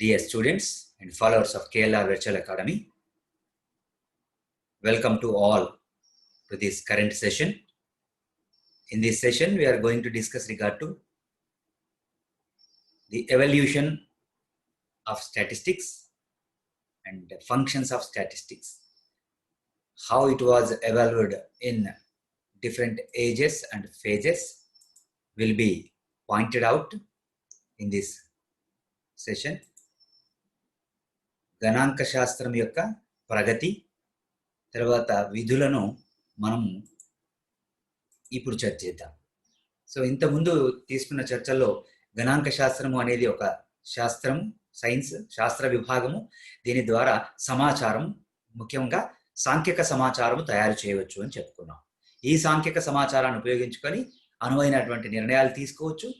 Dear students and followers of KLR Virtual Academy, welcome to all to this current session. In this session, we are going to discuss regard to the evolution of statistics and functions of statistics, how it was evolved in different ages and phases will be pointed out in this session. గణాంక శాస్త్రం యొక్క ప్రగతి తర్వాత విధులను మనం ఇప్పుడు చర్చిద్దాం. So ఇంతకుముందు తీసుకున్న చర్చల్లో గణాంక శాస్త్రము అనేది ఒక శాస్త్రం, సైన్స్ శాస్త్ర విభాగము. దీని ద్వారా సమాచారం, ముఖ్యంగా సాంఖ్యక సమాచారం తయారు చేయవచ్చు అని చెప్పుకున్నాం. ఈ సాంఖ్యక సమాచారాన్ని ఉపయోగించుకొని అనువైనటువంటి నిర్ణయాలు తీసుకోవచ్చు.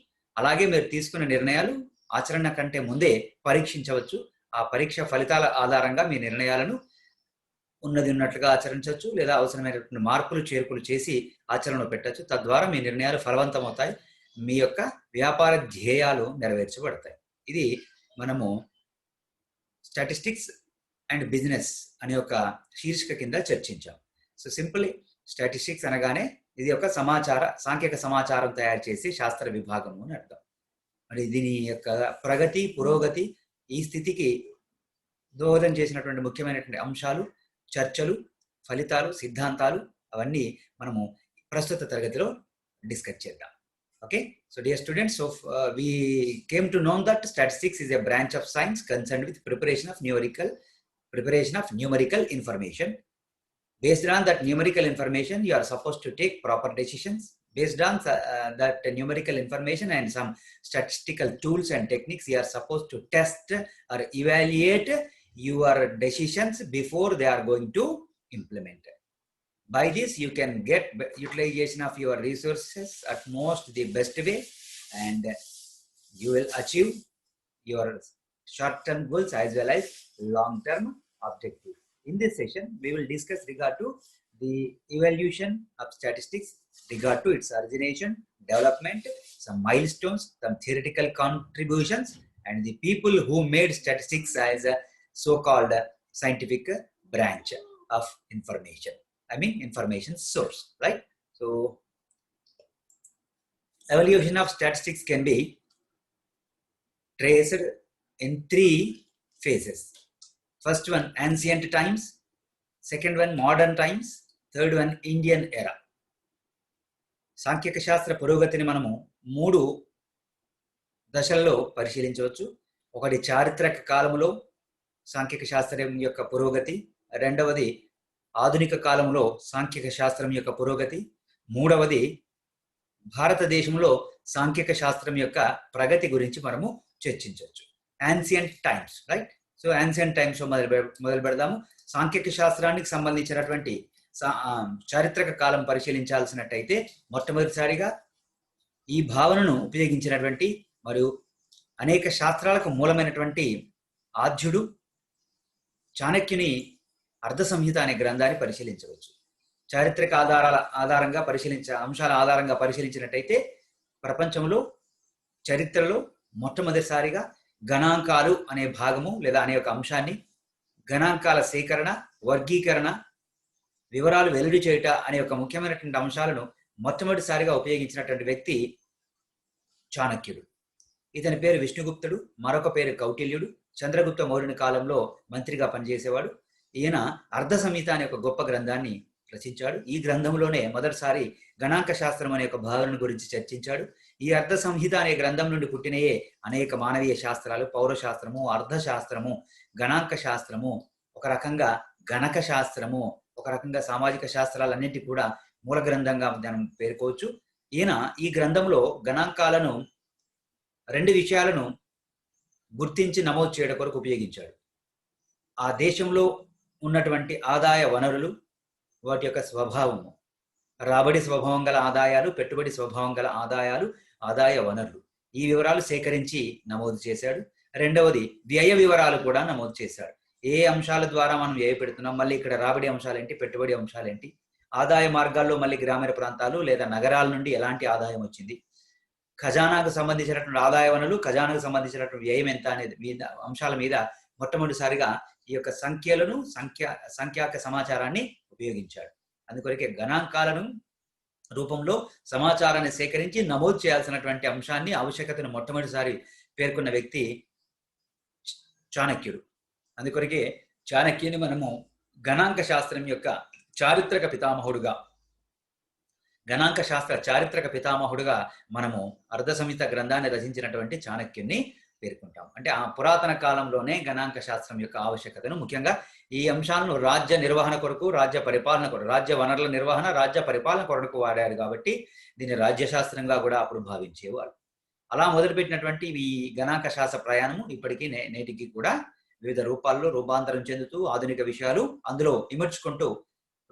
అలాగే మీరు తీసుకున్న నిర్ణయాలు ఆచరణ కంటే ముందే పరీక్షించవచ్చు. ఆ పరీక్ష ఫలితాల ఆధారంగా మీ నిర్ణయాలను ఉన్నది ఉన్నట్లుగా ఆచరించవచ్చు, లేదా అవసరమైనటువంటి మార్పులు చేర్పులు చేసి ఆచరణలో పెట్టచ్చు. తద్వారా మీ నిర్ణయాలు ఫలవంతమవుతాయి, మీ యొక్క వ్యాపార ధ్యేయాలు నెరవేర్చబడతాయి. ఇది మనము స్టాటిస్టిక్స్ అండ్ బిజినెస్ అనే ఒక శీర్షిక కింద చర్చించాం. సో సింపుల్లీ స్టాటిస్టిక్స్ అనగానే ఇది ఒక సాంఖ్యక సమాచారం తయారు చేసి శాస్త్ర విభాగము అని అర్థం. మరి దీని యొక్క ప్రగతి, పురోగతి, ఈ స్థితికి దోహదం చేసినటువంటి ముఖ్యమైనటువంటి అంశాలు, చర్చలు, ఫలితాలు, సిద్ధాంతాలు అవన్నీ మనము ప్రస్తుత తరగతిలో డిస్కస్ చేద్దాం. Okay, so dear students, so we came to know that statistics is a branch of science concerned with preparation of numerical information. Based on that numerical information, you are supposed to take proper decisions. Based on that numerical information and some statistical tools and techniques, you are supposed to test or evaluate your decisions before they are going to implement. By this, you can get utilization of your resources at most the best way, and you will achieve your short-term goals as well as long-term objectives. In this session, we will discuss regard to the evolution of statistics, regard to its origination, development, some milestones, some theoretical contributions, and the people who made statistics as a so-called scientific branch of information. I mean information source, right? So evolution of statistics can be traced in 3 phases. First one, ancient times. Second one, modern times. Third one, Indian era. సాంఖ్యక శాస్త్ర పురోగతిని మనము 3 దశల్లో పరిశీలించవచ్చు. ఒకటి చారిత్రక కాలంలో సాంఖ్యక శాస్త్రం యొక్క పురోగతి, రెండవది ఆధునిక కాలంలో సాంఖ్యక శాస్త్రం యొక్క పురోగతి, మూడవది భారతదేశంలో సాంఖ్యక శాస్త్రం యొక్క ప్రగతి గురించి మనము చర్చించవచ్చు. Ancient times, right? So ancient times మొదలు పెడదాము. సాంఖ్యక శాస్త్రానికి సంబంధించినటువంటి చారిత్రక కాలం పరిశీలించాల్సినట్టయితే మొట్టమొదటిసారిగా ఈ భావనను ఉపయోగించినటువంటి మరియు అనేక శాస్త్రాలకు మూలమైనటువంటి ఆద్యుడు చాణక్యుని అర్ధ సంహిత అనే గ్రంథాన్ని పరిశీలించవచ్చు. చారిత్రక అంశాల ఆధారంగా పరిశీలించినట్టయితే ప్రపంచంలో చరిత్రలో మొట్టమొదటిసారిగా గణాంకాలు అనే భాగము లేదా అనే ఒక అంశాన్ని, గణాంకాల సేకరణ, వర్గీకరణ, వివరాలు వెల్లడి చేయుట అనే ఒక ముఖ్యమైనటువంటి అంశాలను మొట్టమొదటిసారిగా ఉపయోగించినటువంటి వ్యక్తి చాణక్యుడు. ఇతని పేరు విష్ణుగుప్తుడు, మరొక పేరు కౌటిల్యుడు. చంద్రగుప్త మౌర్యుని కాలంలో మంత్రిగా పనిచేసేవాడు. ఈయన అర్ధ సంహిత అనే ఒక గొప్ప గ్రంథాన్ని రచించాడు. ఈ గ్రంథంలోనే మొదటిసారి గణాంక శాస్త్రం అనే ఒక భావన గురించి చర్చించాడు. ఈ అర్ధ సంహిత అనే గ్రంథం నుండి పుట్టినయే అనేక మానవీయ శాస్త్రాలు, పౌరశాస్త్రము, అర్థశాస్త్రము, గణాంక శాస్త్రము, ఒక రకంగా గణక శాస్త్రము, ఒక రకంగా సామాజిక శాస్త్రాలన్నింటి కూడా మూల గ్రంథంగా మనం పేర్కోవచ్చు. ఈయన ఈ గ్రంథంలో గణాంకాలను 2 విషయాలను గుర్తించి నమోదు చేయడం కొరకు ఉపయోగించాడు. ఆ దేశంలో ఉన్నటువంటి ఆదాయ వనరులు, వాటి యొక్క స్వభావము, రాబడి స్వభావం గల ఆదాయాలు, పెట్టుబడి స్వభావం గల ఆదాయాలు, ఆదాయ వనరులు, ఈ వివరాలు సేకరించి నమోదు చేశాడు. రెండవది వ్యయ వివరాలు కూడా నమోదు చేశాడు. ఏ అంశాల ద్వారా మనం వ్యయ పెడుతున్నాం, మళ్ళీ ఇక్కడ రాబడి అంశాలేంటి, పెట్టుబడి అంశాలేంటి, ఆదాయ మార్గాల్లో మళ్ళీ గ్రామీణ ప్రాంతాలు లేదా నగరాల నుండి ఎలాంటి ఆదాయం వచ్చింది, ఖజానాకు సంబంధించినటువంటి ఆదాయ వనరులు, ఖజానాకు సంబంధించినటువంటి వ్యయం ఎంత అనేది మీద అంశాల మీద మొట్టమొదటిసారిగా ఈ యొక్క సంఖ్యలను సంఖ్యాక సమాచారాన్ని ఉపయోగించాడు. అందుకొరకే గణాంకాలను రూపంలో సమాచారాన్ని సేకరించి నమోదు చేయాల్సినటువంటి అంశాన్ని ఆవశ్యకతను మొట్టమొదటిసారి పేర్కొన్న వ్యక్తి చాణక్యుడు. అందుకొరకే చాణక్యుని మనము గణాంక శాస్త్రం యొక్క చారిత్రక పితామహుడుగా, గణాంక శాస్త్ర చారిత్రక పితామహుడుగా మనము అర్ధ సంహిత గ్రంథాన్ని రచించినటువంటి చాణక్యుని పేర్కొంటాం. అంటే ఆ పురాతన కాలంలోనే గణాంక శాస్త్రం యొక్క ఆవశ్యకతను, ముఖ్యంగా ఈ అంశాలను రాజ్య నిర్వహణ కొరకు, రాజ్య పరిపాలన కొరకు, రాజ్య వనరుల నిర్వహణ, రాజ్య పరిపాలన కొరకు వాడారు కాబట్టి దీన్ని రాజ్యశాస్త్రంగా కూడా అప్పుడు భావించేవారు. అలా మొదలుపెట్టినటువంటి ఈ గణాంక శాస్త్ర ప్రయాణము ఇప్పటికీ నేటికి కూడా వివిధ రూపాల్లో రూపాంతరం చెందుతూ ఆధునిక విషయాలు అందులో ఇమర్చుకుంటూ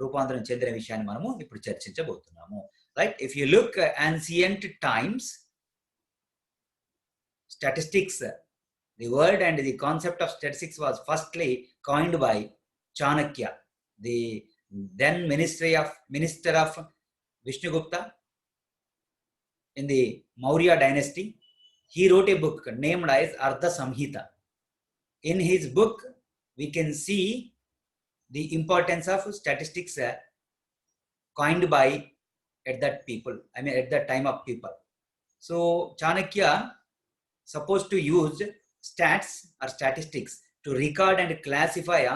రూపాంతరం చెందిన విషయాన్ని మనము ఇప్పుడు చర్చించబోతున్నాము. Right, if you look ancient times, statistics, the word and the concept of statistics was firstly coined by Chanakya, the then minister of Vishnugupta in the Maurya dynasty. He wrote a book named as Ardha Samhita. In his book, we can see the importance of statistics coined by at that time of people. So Chanakya supposed to use stats or statistics to record and classifying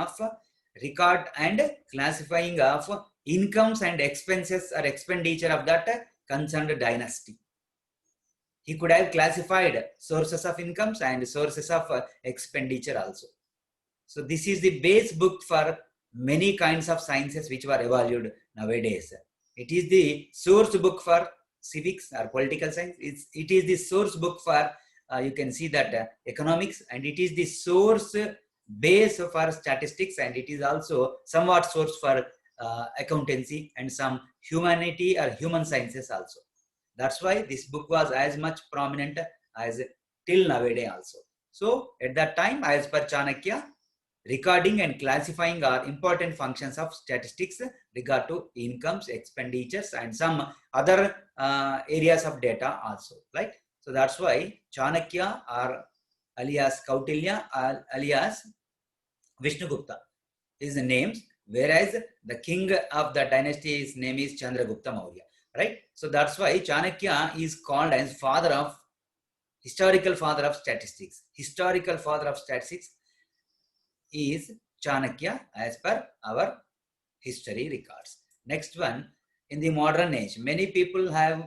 of incomes and expenses or expenditure of that concerned dynasty. He could have classified sources of incomes and sources of expenditure also. So this is the base book for many kinds of sciences which were evaluated nowadays. It is the source book for civics or political science. It is the source book for you can see that economics, and it is the source base for statistics, and it is also somewhat source for accountancy and some humanity or human sciences also. That's why this book was as much prominent as till nowadays also. So at that time, as per Chanakya, recording and classifying are important functions of statistics regard to incomes, expenditures, and some other areas of data also, right? So that's why Chanakya or alias Kautilya alias Vishnugupta is the names, whereas the king of the dynasty, his name is Chandragupta Maurya, right? So that's why Chanakya is called as historical father of statistics. Historical father of statistics is Chanakya as per our history records. Next one, in the modern age, many people have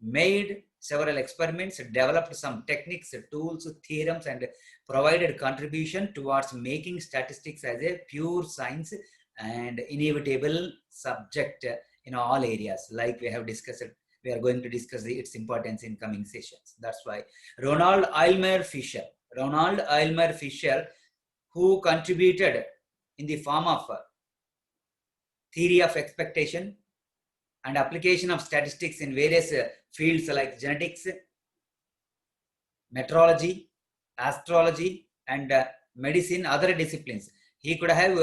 made several experiments, developed some techniques, tools, theorems, and provided contribution towards making statistics as a pure science and inevitable subject in all areas. Like we have discussed, we are going to discuss its importance in coming sessions. That's why Ronald Aylmer Fisher, who contributed in the form of theory of expectation and application of statistics in various fields like genetics, meteorology, astrology, and medicine, other disciplines. He could have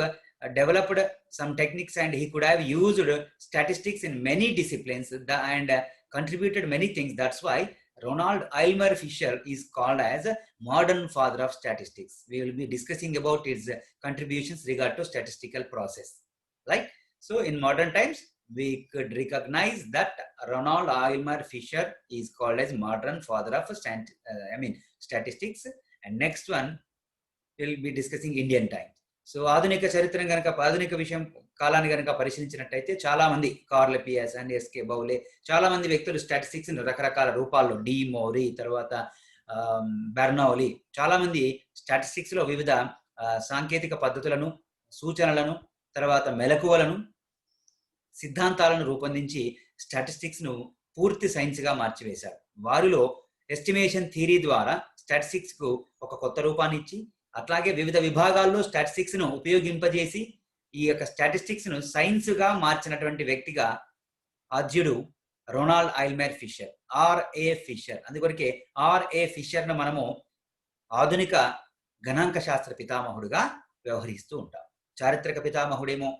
developed some techniques, and he could have used statistics in many disciplines and contributed many things. That's why Ronald Aylmer Fisher is called as a modern father of statistics. We will be discussing about his contributions regard to statistical process, right? So in modern times, we could recognize that Ronald Aylmer Fisher is called as modern father of statistics. And next one, we will be discussing Indian times. So ఆధునిక చరిత్ర కనుక, ఆధునిక విషయం కాలాన్ని కనుక పరిశీలించినట్టయితే చాలా మంది, curl పియస్ and SK బౌలే, చాలా మంది వ్యక్తులు స్టాటిస్టిక్స్ రకరకాల రూపాల్లో, డి మోరీ, తర్వాత బెర్నౌలీ, చాలా మంది స్టాటిస్టిక్స్ లో వివిధ సాంకేతిక పద్ధతులను, సూచనలను, తర్వాత మెలకువలను, సిద్ధాంతాలను రూపొందించి స్టాటిస్టిక్స్ ను పూర్తి సైన్స్ గా మార్చివేశారు. వారిలో ఎస్టిమేషన్ థియరీ ద్వారా స్టాటిస్టిక్స్ కు ఒక కొత్త రూపాన్ని ఇచ్చి, అట్లాగే వివిధ విభాగాల్లో స్టాటిస్టిక్స్ ను ఉపయోగింపజేసి ఈ యొక్క స్టాటిస్టిక్స్ ను సైన్స్ గా మార్చినటువంటి వ్యక్తిగా ఆద్యుడు రొనాల్డ్ ఐల్మర్ ఫిషర్, ఆర్ఏ ఫిషర్. అందుకొరకే ఆర్ఏ ఫిషర్ ను మనము ఆధునిక గణాంక శాస్త్ర పితామహుడుగా వ్యవహరిస్తూ ఉంటాం. చారిత్రక పితామహుడేమో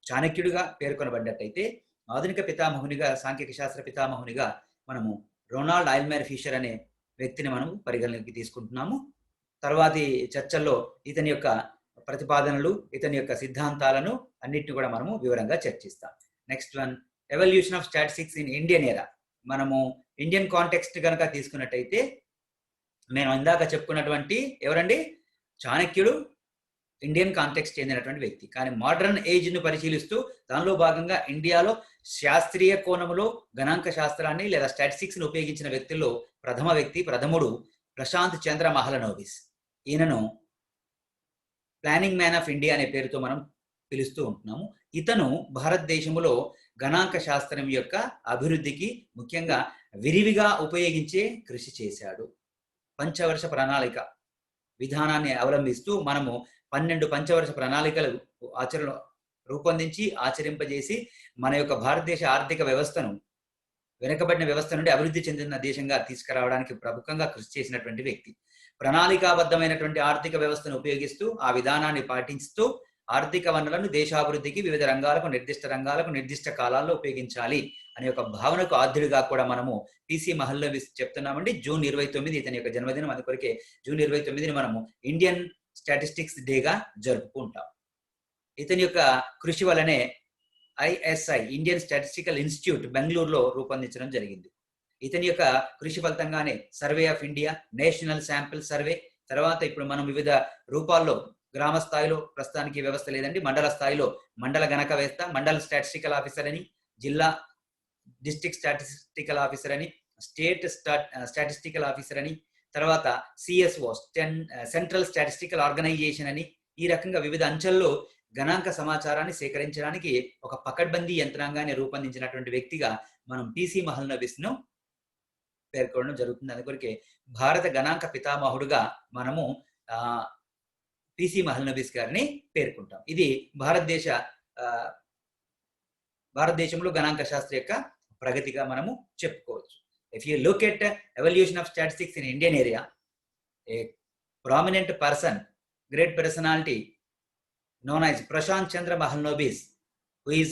చాణక్యుడిగా పేర్కొనబడ్డట్టయితే, ఆధునిక పితామహునిగా, సాంఖ్యక శాస్త్ర పితామహునిగా మనము రొనాల్డ్ ఐల్మేర్ ఫిషర్ అనే వ్యక్తిని మనం పరిగణలోకి తీసుకుంటున్నాము. తర్వాతి చర్చల్లో ఇతని యొక్క ప్రతిపాదనలు, ఇతని యొక్క సిద్ధాంతాలను అన్నిటిని కూడా మనము వివరంగా చర్చిస్తాం. Next one, evolution of statistics in Indian ఎరా. మనము ఇండియన్ కాంటెక్స్ట్ కనుక తీసుకున్నట్టయితే నేను ఇందాక చెప్పుకున్నటువంటి ఎవరండి, చాణక్యుడు ఇండియన్ కాంటెక్స్ట్ చెందినటువంటి వ్యక్తి. కానీ మోడర్న్ ఏజ్ను పరిశీలిస్తూ దానిలో భాగంగా ఇండియాలో శాస్త్రీయ కోణంలో గణాంక శాస్త్రాన్ని లేదా స్టాటిస్టిక్స్ని ఉపయోగించిన వ్యక్తుల్లో ప్రథముడు ప్రశాంత్ చంద్ర మహలనోబిస్. ఈయనను ప్లానింగ్ మ్యాన్ ఆఫ్ ఇండియా అనే పేరుతో మనం పిలుస్తూ ఉంటున్నాము. ఇతను భారతదేశంలో గణాంక శాస్త్రం యొక్క అభివృద్ధికి ముఖ్యంగా విరివిగా ఉపయోగించే కృషి చేశాడు. పంచవర్ష ప్రణాళిక విధానాన్ని అవలంబిస్తూ మనము 12 పంచవర్ష ప్రణాళికలు రూపొందించి ఆచరింపజేసి మన యొక్క భారతదేశ ఆర్థిక వ్యవస్థను వెనుకబడిన వ్యవస్థ నుండి అభివృద్ధి చెందిన దేశంగా తీసుకురావడానికి ప్రముఖంగా కృషి చేసినటువంటి వ్యక్తి. ప్రణాళికాబద్ధమైనటువంటి ఆర్థిక వ్యవస్థను ఉపయోగిస్తూ ఆ విధానాన్ని పాటిస్తూ ఆర్థిక వనరులను దేశాభివృద్ధికి వివిధ రంగాలకు నిర్దిష్ట కాలాల్లో ఉపయోగించాలి అనే ఒక భావనకు ఆద్యుడిగా కూడా మనము పిసి మహలనోబిస్ చెప్తున్నామండి. జూన్ 29 ఇతని యొక్క జన్మదినం. అందుకొరకే జూన్ 29ని మనము ఇండియన్ స్టాటిస్టిక్స్ డేగా జరుపుకుంటాం. ఇతని యొక్క కృషి వల్లనే ISI ఇండియన్ స్టాటిస్టికల్ ఇన్స్టిట్యూట్ బెంగళూరులో రూపొందించడం జరిగింది. ఇతని యొక్క కృషి ఫలితంగానే survey of India, national sample survey, తర్వాత ఇప్పుడు మనం వివిధ రూపాల్లో గ్రామ స్థాయిలో ప్రస్తుతానికి వ్యవస్థ లేదండి, మండల స్థాయిలో మండల గణక వ్యవస్థ, మండల స్టాటిస్టికల్ ఆఫీసర్ అని, జిల్లా డిస్ట్రిక్ట్ స్టాటిస్టికల్ ఆఫీసర్ అని, స్టేట్ స్టాటిస్టికల్ ఆఫీసర్ అని, తర్వాత CSO సెంట్రల్ స్టాటిస్టికల్ ఆర్గనైజేషన్ అని, ఈ రకంగా వివిధ అంచెల్లో గణాంక సమాచారాన్ని సేకరించడానికి ఒక పకడ్బందీ యంత్రాంగాన్ని రూపొందించినటువంటి వ్యక్తిగా మనం పిసి మహలనోబిస్ను పేర్కొనడం జరుగుతుంది. అందుకొరకే భారత గణాంక పితామహుడుగా మనము పిసి మహలనోబిస్ గారిని పేర్కొంటాం. ఇది భారతదేశంలో గణాంక శాస్త్ర యొక్క ప్రగతిగా మనము చెప్పుకోవచ్చు. If you look at evolution of statistics in Indian area, A prominent person, great personality known as Prashant Chandra Mahalanobis, who is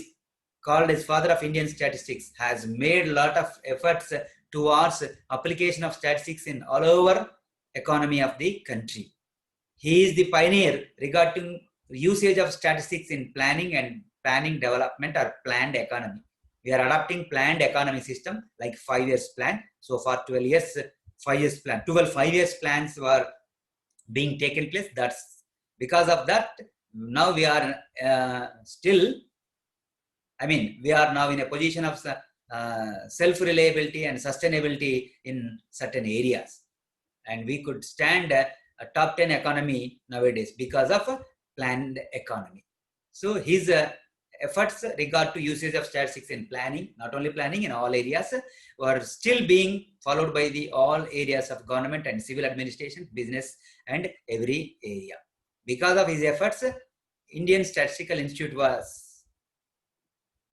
called as father of Indian statistics, has made a lot of efforts towards application of statistics in all over economy of the country. He is the pioneer regarding usage of statistics in planning and planning development or planned economy. We are adopting planned economy system like 5 years plan. So for 12 years, 5 years plan, 12 5 years plans were being taken place. That's because of that now we are we are now in a position of self-reliability and sustainability in certain areas, and we could stand a top 10 economy nowadays because of planned economy. So his efforts regard to usage of statistics in planning, not only planning, in all areas, were still being followed by the all areas of government and civil administration, business, and every area. Because of his efforts, Indian Statistical Institute was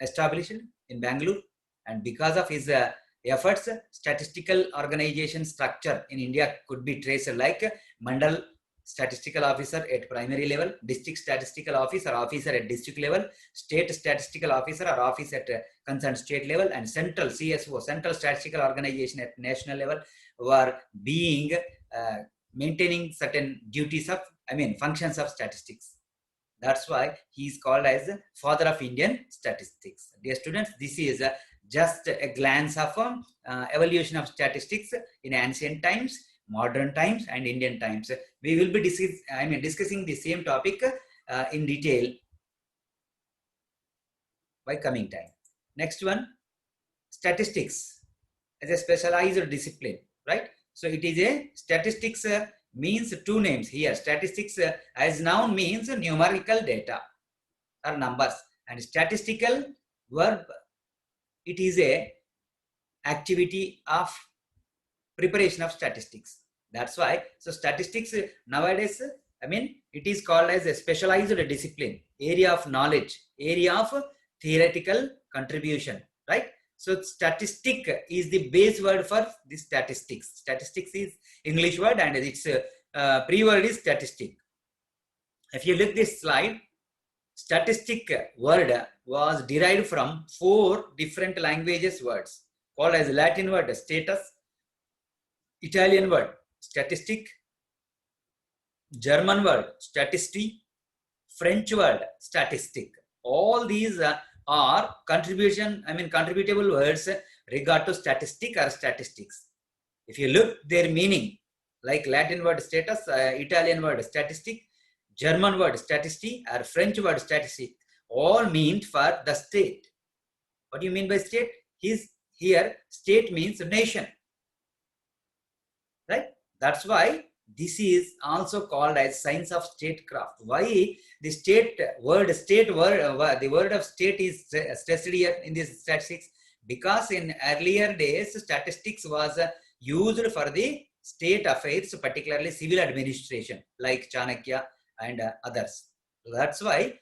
established in Bangalore, and because of his efforts, statistical organization structure in India could be traced like Mandal Statistical Officer at primary level, District Statistical Officer at district level, State Statistical Officer or office at concerned state level, and Central CSO, Central Statistical Organization at national level, were being maintaining certain duties of, functions of statistics. That's why he is called as father of Indian statistics. Dear students, this is just a glance of evolution of statistics in ancient times, modern times, and Indian times. We will be discussing the same topic in detail by coming time. Next one, statistics as a specialized discipline, right? So it is a statistics means two names here. Statistics as noun means numerical data or numbers, and statistical verb, it is a activity of preparation of statistics. That's why, so statistics nowadays, it is called as a specialized discipline, area of knowledge, area of theoretical contribution, right? So statistic is the base word for the statistics. Statistics is English word, and its pre-word is statistic. If you look this slide, statistic word was derived from 4 different languages words. called as Latin word status, Italian word statistic, German word statisty, French word statistic. All these are contributable words regard to statistic or statistics. If you look their meaning, like Latin word status, Italian word statistic, German word statisty, or French word statistic, all mean for the state. What do you mean by state? Here state means nation, right? That's why this is also called as science of statecraft. Why the the word of state is stressed here in this statistics? Because in earlier days statistics was used for the state affairs, particularly civil administration, like Chanakya and others. That's why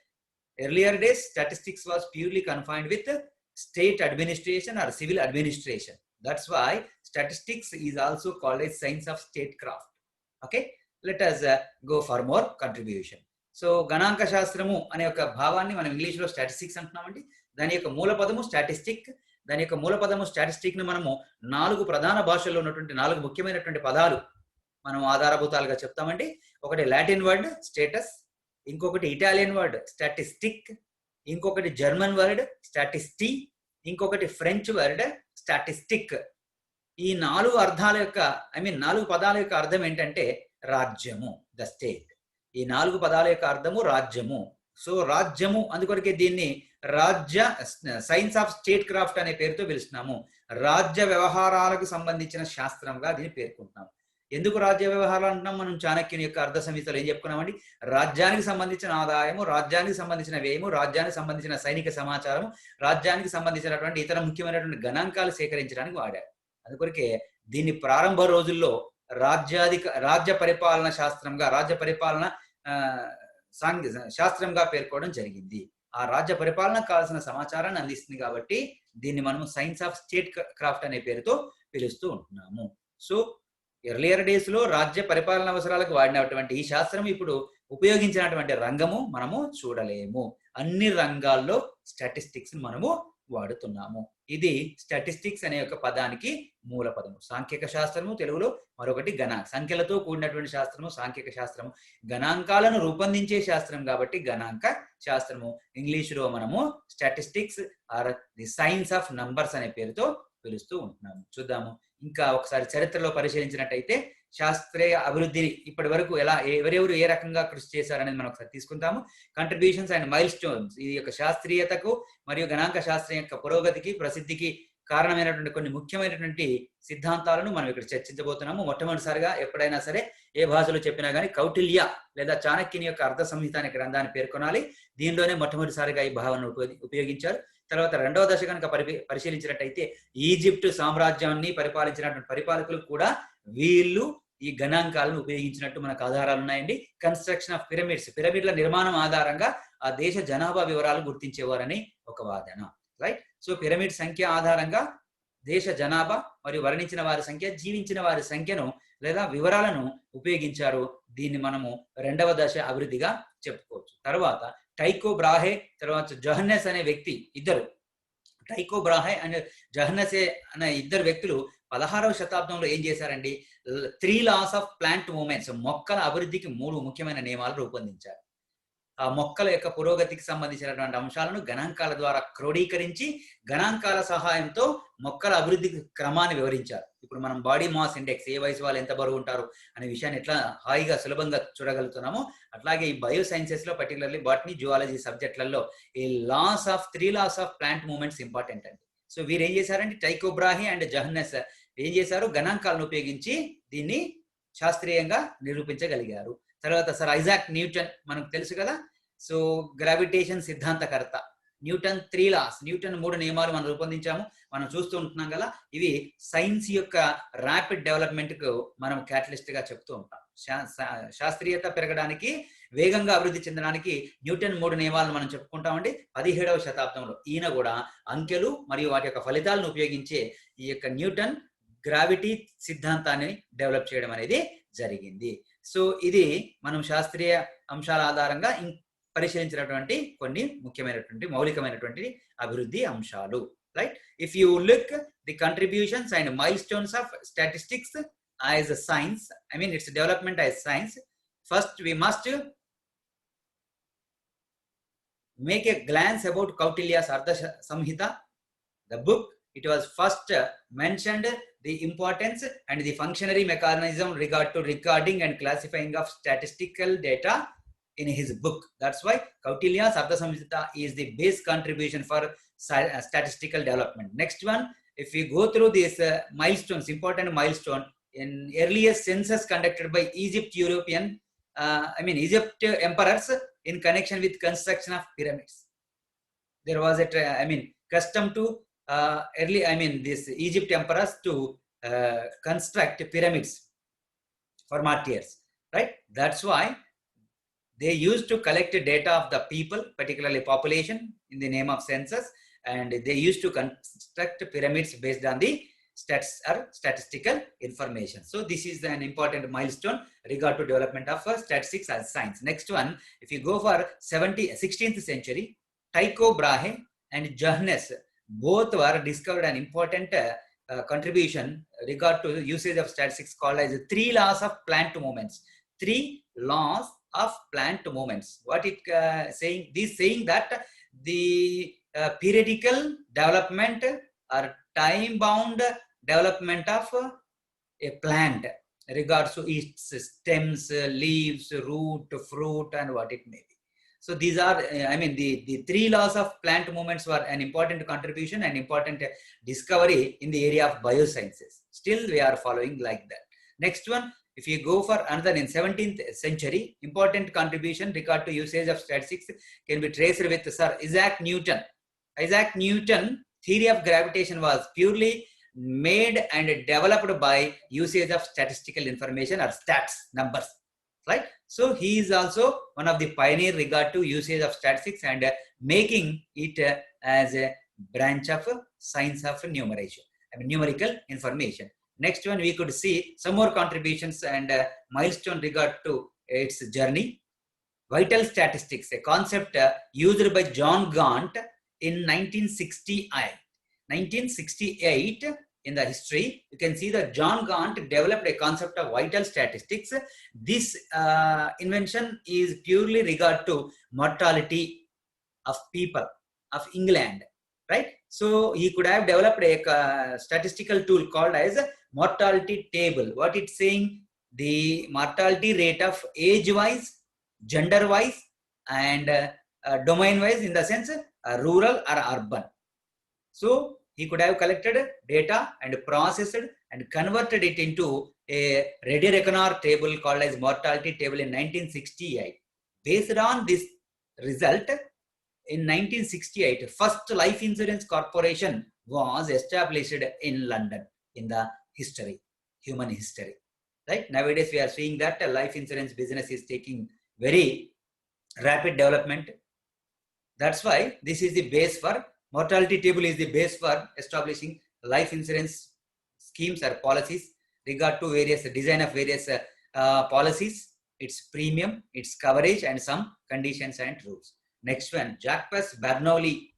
earlier days statistics was purely confined with state administration or civil administration. That's why statistics is also called as science of statecraft. Okay, let us go for more contribution. So గణాంక శాస్త్రము అనే ఒక భావాన్ని మనం ఇంగ్లీష్లో statistics అంటున్నామండి. దాని యొక్క మూల పదము స్టాటిస్టిక్. దాని యొక్క మూల పదము స్టాటిస్టిక్ ను మనము 4 ప్రధాన భాషల్లో ఉన్నటువంటి 4 ముఖ్యమైనటువంటి పదాలు మనం ఆధారభూతాలుగా చెప్తామండి. ఒకటి లాటిన్ వర్డ్ స్టేటస్, ఇంకొకటి ఇటాలియన్ వర్డ్ స్టాటిస్టిక్, ఇంకొకటి జర్మన్ వర్డ్ స్టాటిస్టీ, ఇంకొకటి ఫ్రెంచ్ వర్డ్ స్టాటిస్టిక్. ఈ 4 అర్థాల యొక్క 4 పదాల యొక్క అర్థం ఏంటంటే రాజ్యము, ద స్టేట్. ఈ 4 పదాల యొక్క అర్థము రాజ్యము. సో రాజ్యము అందుకొరకే దీన్ని రాజ్య సైన్స్ ఆఫ్ స్టేట్ క్రాఫ్ట్ అనే పేరుతో పిలుస్తున్నాము. రాజ్య వ్యవహారాలకు సంబంధించిన శాస్త్రంగా దీన్ని పేర్కొంటున్నాము. ఎందుకు రాజ్య వ్యవహారాలు అంటున్నాం? మనం చాణక్యుని యొక్క అర్థ సంహితలో ఏం చెప్పుకున్నామండి? రాజ్యానికి సంబంధించిన ఆదాయము, రాజ్యానికి సంబంధించిన వ్యయము, రాజ్యానికి సంబంధించిన సైనిక సమాచారము, రాజ్యానికి సంబంధించినటువంటి ఇతర ముఖ్యమైనటువంటి గణాంకాలు సేకరించడానికి వాడారు. అందుకొరకే దీన్ని ప్రారంభ రోజుల్లో రాజ్య పరిపాలన శాస్త్రంగా, రాజ్య పరిపాలన శాస్త్రంగా పేర్కోవడం జరిగింది. ఆ రాజ్య పరిపాలనకు కావాల్సిన సమాచారాన్ని అందిస్తుంది కాబట్టి దీన్ని మనం సైన్స్ ఆఫ్ స్టేట్ క్రాఫ్ట్ అనే పేరుతో పిలుస్తూ ఉంటున్నాము. సో ఎర్లియర్ డేస్ లో రాజ్య పరిపాలన అవసరాలకు వాడినటువంటి ఈ శాస్త్రం ఇప్పుడు ఉపయోగించినటువంటి రంగము మనము చూడలేము. అన్ని రంగాల్లో స్టాటిస్టిక్స్ మనము వాడుతున్నాము. ఇది స్టాటిస్టిక్స్ అనే ఒక పదానికి మూల పదము. సాంఖ్యక శాస్త్రము తెలుగులో మరొకటి సంఖ్యలతో కూడినటువంటి శాస్త్రము సాంఖ్యక శాస్త్రము. గణాంకాలను రూపొందించే శాస్త్రం కాబట్టి గణాంక శాస్త్రము. ఇంగ్లీషులో మనము statistics are the science of numbers అనే పేరుతో పిలుస్తూ ఉంటున్నాము. చూద్దాము. ఇంకా ఒకసారి చరిత్రలో పరిశీలించినట్టయితే శాస్త్రీయ అభివృద్ధిని ఇప్పటి వరకు ఎవరెవరు ఏ రకంగా కృషి చేశారనేది మనం ఒకసారి తీసుకుంటాము. కంట్రిబ్యూషన్స్ అండ్ మైల్ స్టోన్స్, ఈ యొక్క శాస్త్రీయతకు మరియు గణాంక శాస్త్రం యొక్క పురోగతికి ప్రసిద్ధికి కారణమైనటువంటి కొన్ని ముఖ్యమైనటువంటి సిద్ధాంతాలను మనం ఇక్కడ చర్చించబోతున్నాము. మొట్టమొదటిసారిగా ఎప్పుడైనా సరే ఏ భాషలో చెప్పినా కానీ కౌటిల్య లేదా చాణక్యుని యొక్క అర్థ సంహిత అనే గ్రంథాన్ని పేర్కొనాలి. దీనిలోనే మొట్టమొదటిసారిగా ఈ భావనను ఉపయోగించారు. తర్వాత రెండవ దశ కనుక పరిశీలించినట్టయితే ఈజిప్ట్ సామ్రాజ్యాన్ని పరిపాలించినటువంటి పరిపాలకులు కూడా వీళ్ళు ఈ గణాంకాలను ఉపయోగించినట్టు మనకు ఆధారాలు ఉన్నాయండి. కన్స్ట్రక్షన్ ఆఫ్ పిరమిడ్ల నిర్మాణం ఆధారంగా ఆ దేశ జనాభా వివరాలు గుర్తించేవారని ఒక వాదన. రైట్. సో పిరమిడ్ సంఖ్య ఆధారంగా దేశ జనాభా మరియు వర్ణించిన వారి సంఖ్య, జీవించిన వారి సంఖ్యను లేదా వివరాలను ఉపయోగించారు. దీన్ని మనము రెండవ దశ అభివృద్ధిగా చెప్పుకోవచ్చు. తర్వాత టైకో బ్రాహే, తర్వాత జోహన్నెస్ అనే వ్యక్తి, ఇద్దరు టైకో బ్రాహే అండ్ జోహన్నెస్ అనే ఇద్దరు వ్యక్తులు 16వ శతాబ్దంలో ఏం చేశారండి? 3 laws of plant movements, మొక్కల అభివృద్ధికి 3 ముఖ్యమైన నియమాలు రూపొందించారు. ఆ మొక్కల యొక్క పురోగతికి సంబంధించినటువంటి అంశాలను గణాంకాల ద్వారా క్రోడీకరించి గణాంకాల సహాయంతో మొక్కల అభివృద్ధి క్రమాన్ని వివరించారు. ఇప్పుడు మనం బాడీ మాస్ ఇండెక్స్, ఏ వయసు వాళ్ళు ఎంత బరువు ఉంటారు అనే విషయాన్ని ఎట్లా హాయిగా సులభంగా చూడగలుగుతున్నామో అట్లాగే ఈ బయో సైన్సెస్ లో పర్టికులర్లీ బాటనీ, జువాలజీ సబ్జెక్టులలో ఈ 3 laws of plant movements important అండి. సో వీరు ఏం చేశారంటే టైకో బ్రాహే అండ్ జోహన్నెస్ ఏం చేశారు? గణాంకాలను ఉపయోగించి దీన్ని శాస్త్రీయంగా నిరూపించగలిగారు. తర్వాత సర్ ఐజాక్ న్యూటన్ మనకు తెలుసు కదా. సో గ్రావిటేషన్ సిద్ధాంతకర్త. న్యూటన్ 3 laws, న్యూటన్ 3 నియమాలు మనం రూపొందించాము. మనం చూస్తూ ఉంటున్నాం కదా. ఇవి సైన్స్ యొక్క ర్యాపిడ్ డెవలప్మెంట్ కు మనం క్యాటలిస్ట్ గా చెప్తూ ఉంటాం. శాస్త్రీయత పెరగడానికి, వేగంగా అభివృద్ధి చెందడానికి న్యూటన్ 3 నియమాలను మనం చెప్పుకుంటామండి. 17వ శతాబ్దంలో ఈయన కూడా అంకెలు మరియు వాటి యొక్క ఫలితాలను ఉపయోగించే ఈ యొక్క న్యూటన్ గ్రావిటీ సిద్ధాంతాన్ని డెవలప్ చేయడం అనేది జరిగింది. సో ఇది మనం శాస్త్రీయ అంశాల ఆధారంగా పరిశీలించినటువంటి కొన్ని ముఖ్యమైనటువంటి మౌలికమైనటువంటి అభివృద్ధి అంశాలు. right? If you look the contributions and milestones of statistics as a science, I mean its development as science, first we must make a glance about Kautilya's Ardha Samhita, the book. It was first mentioned the importance and the functionary mechanism regard to recording and classifying of statistical data in his book. That's why Kautilya's Ardha Samhita is the base contribution for statistical development. Next one, if we go through these milestones, important milestone in earliest census conducted by Egypt emperors in connection with construction of pyramids. There was a custom to this Egypt emperors to construct pyramids for martyrs, right? That's why they used to collect data of the people, particularly population, in the name of census, and they used to construct pyramids based on the stats or statistical information. So this is an important milestone regard to development of statistics as science. Next one, if you go for 16th century, Tycho Brahe and Johannes both were discovered an important contribution regard to the usage of statistics called as 3 laws of plant movements. 3 laws of plant movements. What it saying? This saying that the periodical development or time-bound development of a plant regards to its stems, leaves, root, fruit, and what it may be. So these are, the 3 laws of plant movements were an important contribution and important discovery in the area of biosciences. Still, we are following like that. Next one, if you go for another in 17th century, important contribution regard to usage of statistics can be traced with Sir Isaac Newton. Isaac Newton theory of gravitation was purely made and developed by usage of statistical information or stats, numbers, right? So he is also one of the pioneer regard to usage of statistics and making it as a branch of science of numeration, numerical information. Next one, we could see some more contributions and milestone regard to its journey. Vital statistics, a concept used by John Gaunt in 1968. 1968, in the history, you can see that John Gaunt developed a concept of vital statistics. This invention is purely regard to mortality of people of England, right? So he could have developed a statistical tool called as a mortality table. What it's saying, the mortality rate of age-wise, gender-wise, and domain-wise, in the sense rural or urban. So he could have collected data and processed and converted it into a ready reckoner table called as mortality table in 1968. Based on this result, in 1968, first life insurance corporation was established in London in the history, human history. Right? Nowadays, we are seeing that life insurance business is taking very rapid development. That's why this is the base for mortality table is the base for establishing life insurance schemes or policies regard to various design of various policies, its premium, its coverage, and some conditions and rules. Next one, Jacques Bernoulli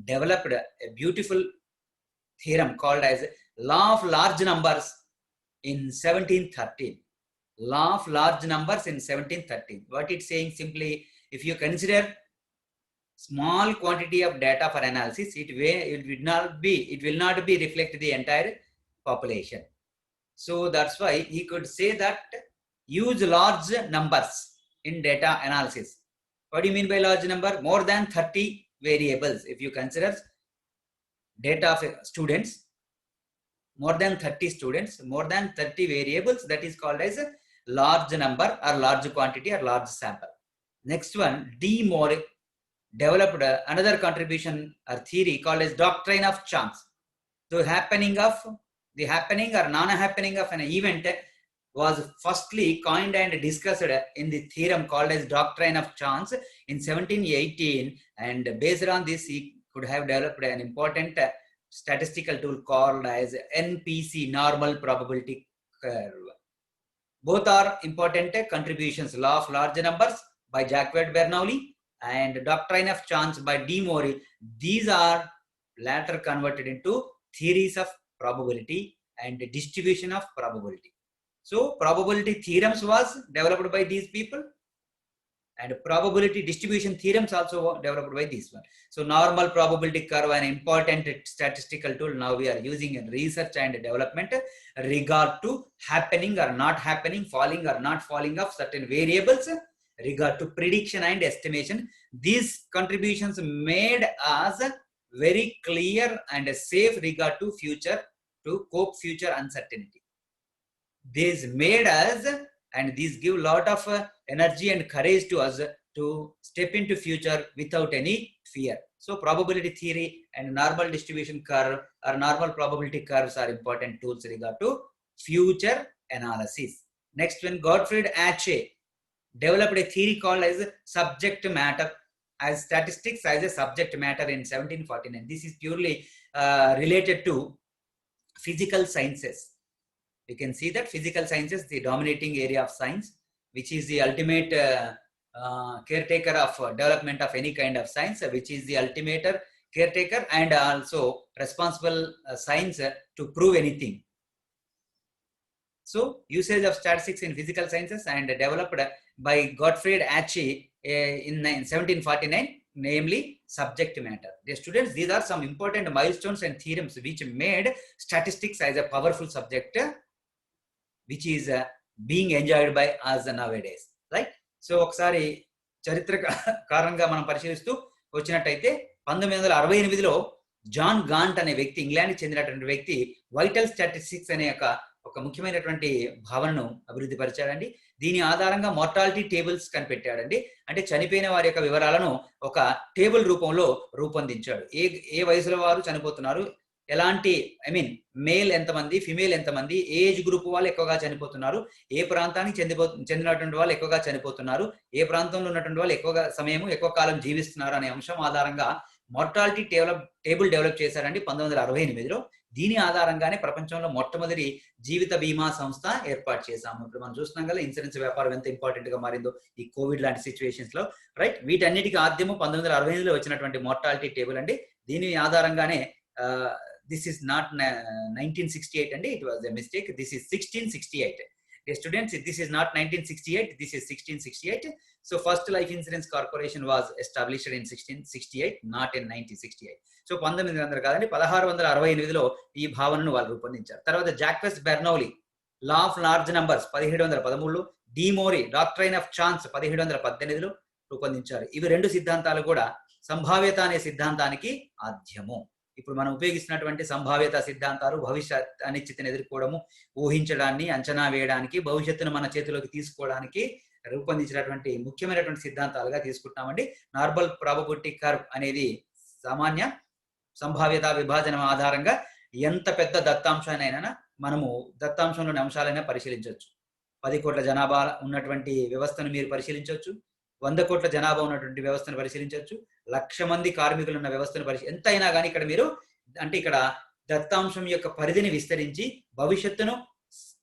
developed a beautiful theorem called as law of large numbers in 1713. Law of large numbers in 1713. What it's saying simply, if you consider small quantity of data for analysis, it will not be reflect the entire population. So that's why he could say that use large numbers in data analysis. What do you mean by large number? More than 30 variables. If you consider data of students, more than 30 students, more than 30 variables, that is called as a large number or large quantity or large sample. Next one, D. Moore developed another contribution or theory called as doctrine of chance. The happening or non-happening of an event was firstly coined and discussed in the theorem called as doctrine of chance in 1718, and based on this he could have developed an important statistical tool called as NPC, normal probability curve. Both are important contributions. Law of large numbers by Jacques Bernoulli and doctrine of chance by De Morey. These are later converted into theories of probability and distribution of probability. So probability theorems was developed by these people, and probability distribution theorems also developed by this one. So normal probability curve, an important statistical tool now we are using in research and development regard to happening or not happening, falling or not falling of certain variables, regard to prediction and estimation. These contributions made us very clear and safe regard to future, to cope future uncertainty. These made us, and these give a lot of energy and courage to us to step into future without any fear. So probability theory and normal distribution curve or normal probability curves are important tools regard to future analysis. Next one, Gottfried Ache developed a theory called as subject matter, as statistics as a subject matter in 1749. This is purely related to physical sciences. You can see that physical sciences, the dominating area of science, which is the ultimate caretaker of development of any kind of science, which is the ultimate caretaker and also responsible science to prove anything. So usage of statistics in physical sciences and developed by Gottfried Ache in 1749, namely subject matter. Dear students, these are some important milestones and theorems which made statistics as a powerful subject which is being enjoyed by us nowadays, right? So ఒకసారి చరిత్ర కారణంగా మనం పరిశీలిస్తూ వచ్చినట్టయితే 1968లో John can't అనే వ్యక్తి, ఇంగ్లాండ్కి చెందినటువంటి వ్యక్తి, వైటల్ స్టాటిస్టిక్స్ అనే ఒక ముఖ్యమైనటువంటి భావనను అభివృద్ధి పరిచాడండి. దీని ఆధారంగా మోర్టాలిటీ టేబుల్స్ కనిపెట్టాడండి. అంటే చనిపోయిన వారి యొక్క వివరాలను ఒక టేబుల్ రూపంలో రూపొందించాడు. ఏ వయసులో వారు చనిపోతున్నారు, ఎలాంటి మేల్ ఎంతమంది, ఫిమేల్ ఎంతమంది, ఏజ్ గ్రూప్ వాళ్ళు ఎక్కువగా చనిపోతున్నారు, ఏ ప్రాంతానికి చెందినటువంటి వాళ్ళు ఎక్కువగా చనిపోతున్నారు, ఏ ప్రాంతంలో ఉన్నటువంటి వాళ్ళు ఎక్కువగా సమయము ఎక్కువ కాలం జీవిస్తున్నారు అనే అంశం ఆధారంగా మోర్టాలిటీ టేబుల్ డెవలప్ చేశారండి 1968లో. దీని ఆధారంగానే ప్రపంచంలో మొట్టమొదటి జీవిత బీమా సంస్థ ఏర్పాటు చేశాము. ఇప్పుడు మనం చూస్తున్నాం కదా ఇన్సూరెన్స్ వ్యాపారం ఎంత ఇంపార్టెంట్ గా మారిందో ఈ కోవిడ్ లాంటి సిచ్యువేషన్స్ లో, రైట్? వీటన్నిటికీ ఆద్యము 1968లో వచ్చినటువంటి మోర్టాలిటీ టేబుల్ అండి. దీని ఆధారంగానే this is not 1968 and it was a mistake, this is 1668. Dear students, this is not 1968, this is 1668. So first life insurance corporation was established in 1668, not in 1968. So 1900 కాదండి 1668లో ఈ భావనను వాళ్ళు రూపొందించారు. తర్వాత Jacques Bernoulli law of large numbers 1713లో, De Moivre doctrine of chance 1718లో రూపొందించారు. ఇవి రెండు సిద్ధాంతాలు కూడా సంభావ్యత అనే సిద్ధాంతానికి ఆద్యము. ఇప్పుడు మనం ఉపయోగిస్తున్నటువంటి సంభావ్యత సిద్ధాంతాలు భవిష్యత్ అనిశ్చితిని ఎదుర్కోవడము, ఊహించడాన్ని, అంచనా వేయడానికి, భవిష్యత్తును మన చేతిలోకి తీసుకోవడానికి రూపొందించినటువంటి ముఖ్యమైనటువంటి సిద్ధాంతాలుగా తీసుకుంటామండి. నార్మల్ ప్రాబబిలిటీ కర్వ్ అనేది సామాన్య సంభావ్యత విభాజనం ఆధారంగా ఎంత పెద్ద దత్తాంశానైనా మనము దత్తాంశంలోని అంశాలైనా పరిశీలించవచ్చు. 10 కోట్ల జనాభా ఉన్నటువంటి వ్యవస్థను మీరు పరిశీలించవచ్చు, 100 కోట్ల జనాభా ఉన్నటువంటి వ్యవస్థను పరిశీలించవచ్చు, 1,00,000 మంది కార్మికులు ఉన్న వ్యవస్థను ఎంత అయినా కానీ ఇక్కడ మీరు ఇక్కడ దత్తాంశం యొక్క పరిధిని విస్తరించి భవిష్యత్తును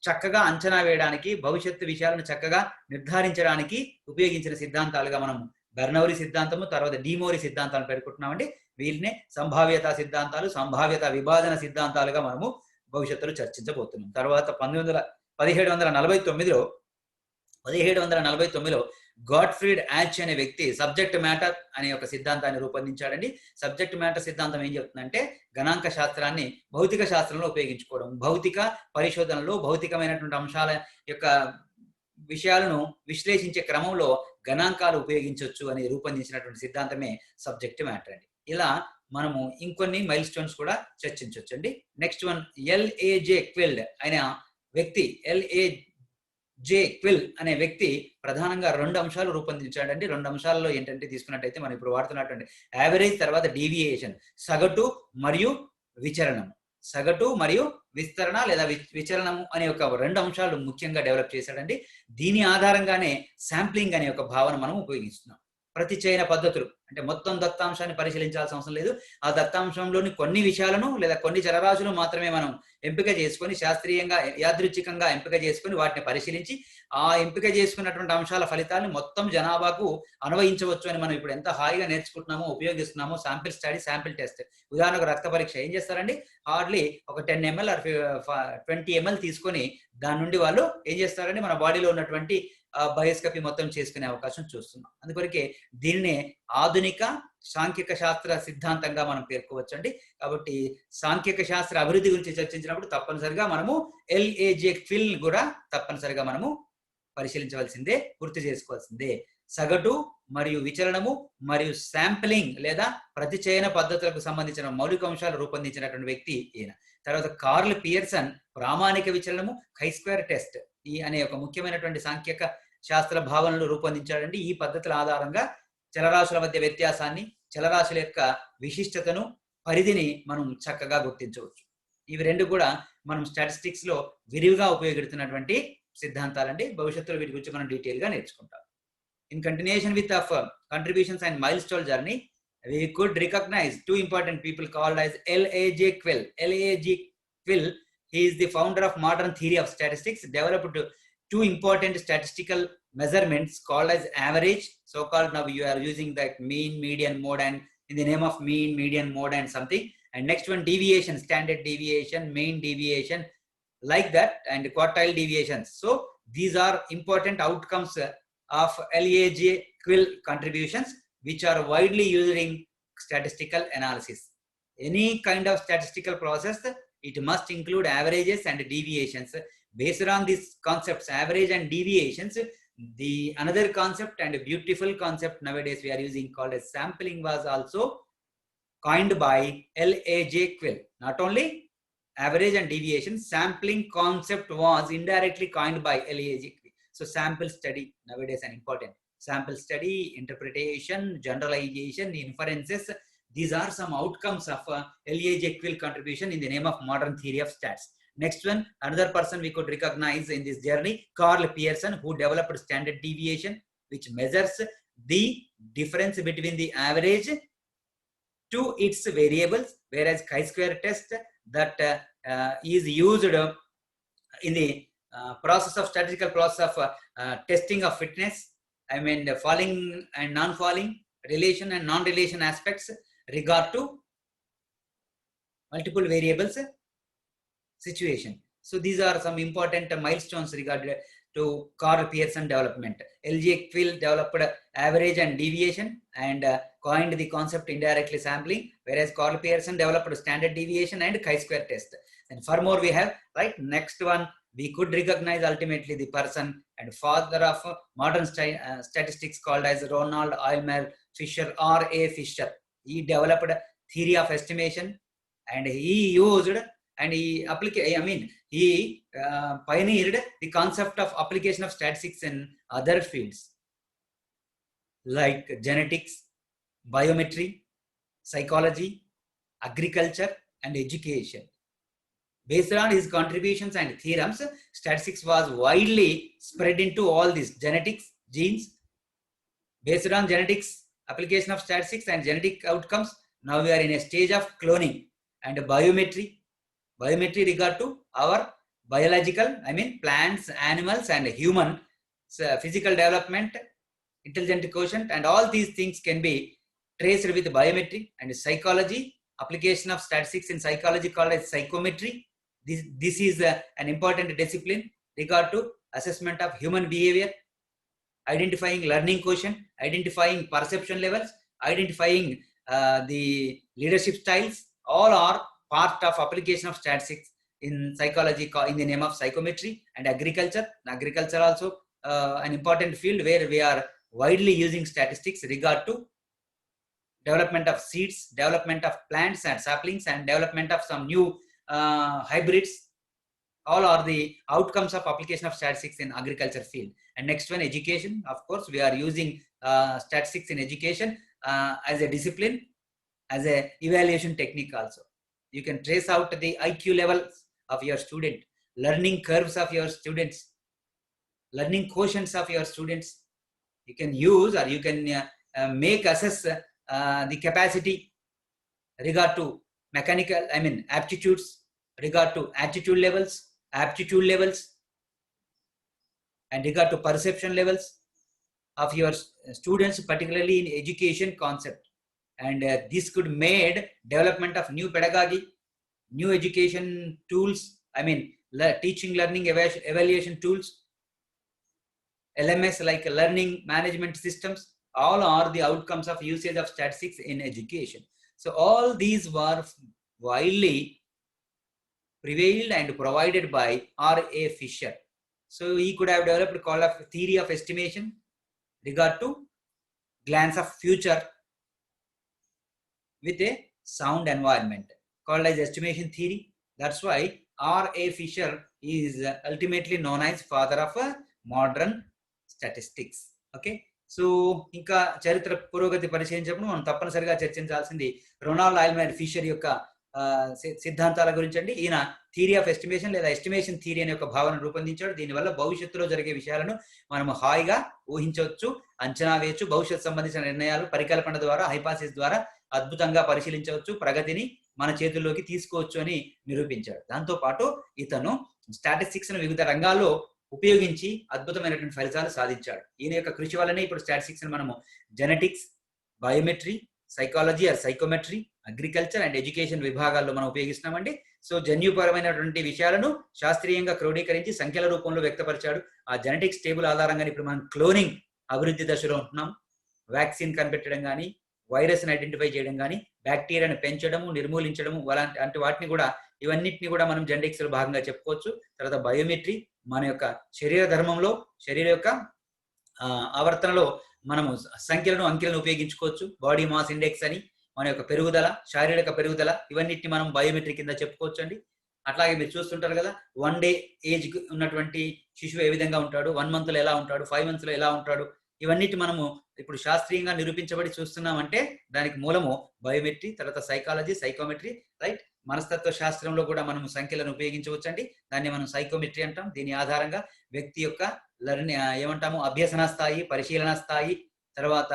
చక్కగా అంచనా వేయడానికి, భవిష్యత్తు విషయాలను చక్కగా నిర్ధారించడానికి ఉపయోగించిన సిద్ధాంతాలుగా మనం బెర్నౌలీ సిద్ధాంతము, తర్వాత డి మోరీ సిద్ధాంతాలను పేర్కొంటున్నామండి. వీటినే సంభావ్యత సిద్ధాంతాలు, సంభావ్యత విభాజన సిద్ధాంతాలుగా మనము భవిష్యత్తులో చర్చించబోతున్నాం. తర్వాత 1749లో గాట్ఫ్రీడ్ యాచ్ అనే వ్యక్తి సబ్జెక్ట్ మ్యాటర్ అనే ఒక సిద్ధాంతాన్ని రూపొందించాడండి. సబ్జెక్ట్ మ్యాటర్ సిద్ధాంతం ఏం చెప్తుందంటే గణాంక శాస్త్రాన్ని భౌతిక శాస్త్రంలో ఉపయోగించుకోవడం, భౌతిక పరిశోధనలో భౌతికమైనటువంటి అంశాల యొక్క విషయాలను విశ్లేషించే క్రమంలో గణాంకాలు ఉపయోగించవచ్చు అని రూపొందించినటువంటి సిద్ధాంతమే సబ్జెక్ట్ మ్యాటర్ అండి. ఇలా మనము ఇంకొన్ని మైల్ స్టోన్స్ కూడా చర్చించవచ్చు అండి. నెక్స్ట్ వన్, ఎల్ఏజే క్విల్డ్ అనే వ్యక్తి, ఎల్ఏజే క్విల్ అనే వ్యక్తి ప్రధానంగా 2 అంశాలు రూపొందించాడండి. 2 అంశాలలో ఏంటంటే తీసుకున్నట్టయితే మనం ఇప్పుడు వాడుతున్నటువంటి యావరేజ్, తర్వాత డీవియేషన్, సగటు మరియు విచరణం. సగటు మరియు విస్తరణ లేదా విచరణము అనే ఒక 2 అంశాలు ముఖ్యంగా డెవలప్ చేశాడండి. దీని ఆధారంగానే శాంప్లింగ్ అనే ఒక భావన మనం ఉపయోగిస్తున్నాం. ప్రతిచయన పద్ధతులు, అంటే మొత్తం దత్తాంశాన్ని పరిశీలించాల్సిన అవసరం లేదు. ఆ దత్తాంశంలోని కొన్ని విషయాలను లేదా కొన్ని చలరాశులు మాత్రమే మనం ఎంపిక చేసుకొని శాస్త్రీయంగా యాదృచ్ఛికంగా ఎంపిక చేసుకొని వాటిని పరిశీలించి ఆ ఎంపిక చేసుకున్నటువంటి అంశాల ఫలితాలను మొత్తం జనాభాకు అన్వయించవచ్చు అని మనం ఇప్పుడు ఎంత హాయిగా నేర్చుకుంటున్నామో ఉపయోగిస్తున్నామో. Sample study, sample test. ఉదాహరణకు రక్త పరీక్ష ఏం చేస్తారండి, హార్డ్లీ ఒక 10 ml 20 ml తీసుకొని దాని నుండి వాళ్ళు ఏం చేస్తారండి, మన బాడీలో ఉన్నటువంటి బయోస్కపీ మొత్తం చేసుకునే అవకాశం చూస్తున్నాం. అందుకొరకే దీన్నే ఆధునిక సాంఖ్యక శాస్త్ర సిద్ధాంతంగా మనం పేర్కోవచ్చండి. కాబట్టి సాంఖ్యక శాస్త్ర అభివృద్ధి గురించి చర్చించినప్పుడు తప్పనిసరిగా మనము LAJ క్విల్ కూడా తప్పనిసరిగా మనము పరిశీలించవలసిందే, గుర్తు చేసుకోవాల్సిందే. సగటు మరియు విచలనము మరియు శాంప్లింగ్ లేదా ప్రతిచయన పద్ధతులకు సంబంధించిన మౌలిక అంశాలు రూపొందించినటువంటి వ్యక్తి ఈయన. తర్వాత కార్ల్ పియర్సన్ ప్రామాణిక విచలనము, chi-square టెస్ట్ ఈ అనే ఒక ముఖ్యమైనటువంటి సాంఖ్యక శాస్త్ర భావనలు రూపొందించాడండి. ఈ పద్ధతుల ఆధారంగా చలరాశుల మధ్య వ్యత్యాసాన్ని, చలరాశుల యొక్క విశిష్టతను, పరిధిని మనం చక్కగా గుర్తించవచ్చు. ఇవి రెండు కూడా మనం స్టాటిస్టిక్స్ లో విరివిగా ఉపయోగిస్తున్నటువంటి సిద్ధాంతాలండి. భవిష్యత్తులో వీటి గురించి మనం డీటెయిల్ గా నేర్చుకుంటాం. In continuation with of contributions and milestone journey, we could recognize two important people called as LAJ Quill. LAJ Quill, he is the founder of modern theory of statistics, developed two important statistical measurements called as average, so-called now you are using that mean, median, mode, and in the name of mean, median, mode, and something. And next one, deviation, standard deviation, mean deviation, like that, and quartile deviations. So these are important outcomes of LAJ Quill contributions, which are widely used in statistical analysis. Any kind of statistical process, it must include averages and deviations. Based on these concepts, average and deviations, the another concept and a beautiful concept nowadays we are using called as sampling was also coined by LAJ Quill. Not only average and deviation, sampling concept was indirectly coined by LAJ Quill. So sample study nowadays an important. Sample study, interpretation, generalization, inferences, these are some outcomes of LAJ Quill contribution in the name of modern theory of stats. Next one, another person we could recognize in this journey, Carl Pearson, who developed standard deviation, which measures the difference between the average to its variables, whereas chi-square test that is used in the process of statistical process of testing of fitness. I mean the falling and non-falling, relation and non-relation aspects regard to multiple variables situation. So these are some important milestones regarding to Carl Pearson development. LAJ Quill developed average and deviation and coined the concept indirectly sampling, whereas Carl Pearson developed standard deviation and chi-square test. And furthermore we have, right, next one, we could recognize ultimately the person and father of modern statistics called as Ronald Euler Fisher, R.A. Fisher. He developed theory of estimation and he used and he pioneered the concept of application of statistics in other fields like genetics, biometry, psychology, agriculture, and education. Based on his contributions and theorems, statistics was widely spread into all these genetics, genes. Based on genetics, application of statistics and genetic outcomes, now we are in a stage of cloning and biometry. Biometry regard to our biological, plants, animals, and human physical development, intelligent quotient, and all these things can be traced with biometry. And psychology, application of statistics in psychology called as psychometry. This is an important discipline regard to assessment of human behavior, identifying learning quotient, identifying perception levels, identifying the leadership styles. All are part of application of statistics in psychology in the name of psychometry. And agriculture. Agriculture also an important field where we are widely using statistics regard to development of seeds, development of plants and saplings, and development of some new hybrids. All are the outcomes of application of statistics in agriculture field. And next one, education. Of course, we are using statistics in education as a discipline, as a evaluation technique also. You can trace out the IQ levels of your student, learning curves of your students, learning quotients of your students. You can use or you can assess the capacity regard to mechanical, aptitudes, regard to aptitude levels, and regard to perception levels of your students, particularly in education concept. And this could made development of new pedagogy, new education tools, teaching, learning, evaluation tools, LMS like learning management systems, all are the outcomes of usage of statistics in education. So all these were widely prevailed and provided by R.A. Fisher. So he could have developed called a theory of estimation regard to glance of future with a sound environment called as estimation theory. That's why R.A. Fisher is ultimately known as father of modern statistics. Okay, so ఇంకా చరిత్ర పురోగతి పరిశీలించినప్పుడు మనం తప్పనిసరిగా చర్చించాల్సింది Ronald ఆయిల్మన్ fissure యొక్క సిద్ధాంతాల గురించి అండి. ఈయన థియరీ ఆఫ్ ఎస్టిమేషన్ లేదా ఎస్టిమేషన్ థియరీ అనే ఒక భావన రూపొందించాడు. దీనివల్ల భవిష్యత్తులో జరిగే విషయాలను మనం హాయిగా ఊహించవచ్చు, అంచనా వేయచ్చు, భవిష్యత్తు సంబంధించిన నిర్ణయాలు పరికల్పన ద్వారా, హైపాసిస్ ద్వారా అద్భుతంగా పరిశీలించవచ్చు, ప్రగతిని మన చేతుల్లోకి తీసుకోవచ్చు అని నిరూపించాడు. దాంతో పాటు ఇతను స్టాటిస్టిక్స్ ను వివిధ రంగాల్లో ఉపయోగించి అద్భుతమైనటువంటి ఫలితాలు సాధించాడు. ఈయన యొక్క కృషి వల్లనే ఇప్పుడు స్టాటిస్టిక్స్ మనము genetics, biometry, psychology or psychometry, agriculture and education విభాగాల్లో మనం ఉపయోగిస్తున్నామండి. సో జన్యుపరమైనటువంటి విషయాలను శాస్త్రీయంగా క్రోడీకరించి సంఖ్యల రూపంలో వ్యక్తపరిచాడు. ఆ జెనెటిక్స్ టేబుల్ ఆధారంగా ఇప్పుడు మనం క్లోనింగ్ అభివృద్ధి దశలో ఉంటున్నాం. వ్యాక్సిన్ కనిపెట్టడం కానీ, వైరస్ని ఐడెంటిఫై చేయడం కానీ, బ్యాక్టీరియాను పెంచడము, నిర్మూలించడము, అలాంటి వాటిని కూడా, ఇవన్నిటిని కూడా మనం జెనెటిక్స్ లో భాగంగా చెప్పుకోవచ్చు. తర్వాత బయోమెట్రీ, మన యొక్క శరీర ధర్మంలో, శరీర యొక్క ఆవర్తనలో మనము సంఖ్యలను, అంకెలను ఉపయోగించుకోవచ్చు. బాడీ మాస్ ఇండెక్స్ అని, మన యొక్క పెరుగుదల, శారీరక పెరుగుదల, ఇవన్నిటిని మనం బయోమెట్రీ కింద చెప్పుకోవచ్చు అండి. అట్లాగే మీరు చూస్తుంటారు కదా, 1 డే ఏజ్ ఉన్నటువంటి శిశువు ఏ విధంగా ఉంటాడు, 1 month లో ఎలా ఉంటాడు, 5 months లో ఎలా ఉంటాడు, ఇవన్నిటి మనము ఇప్పుడు శాస్త్రీయంగా నిరూపించబడి చూస్తున్నామంటే దానికి మూలము బయోమెట్రీ, తర్వాత సైకాలజీ, సైకోమెట్రీ, రైట్. మనస్తత్వ శాస్త్రంలో కూడా మనం సంఖ్యలను ఉపయోగించవచ్చండి. దాన్ని మనం సైకోమెట్రీ అంటాం. దీని ఆధారంగా వ్యక్తి యొక్క అభ్యసన స్థాయి, పరిశీలన స్థాయి, తర్వాత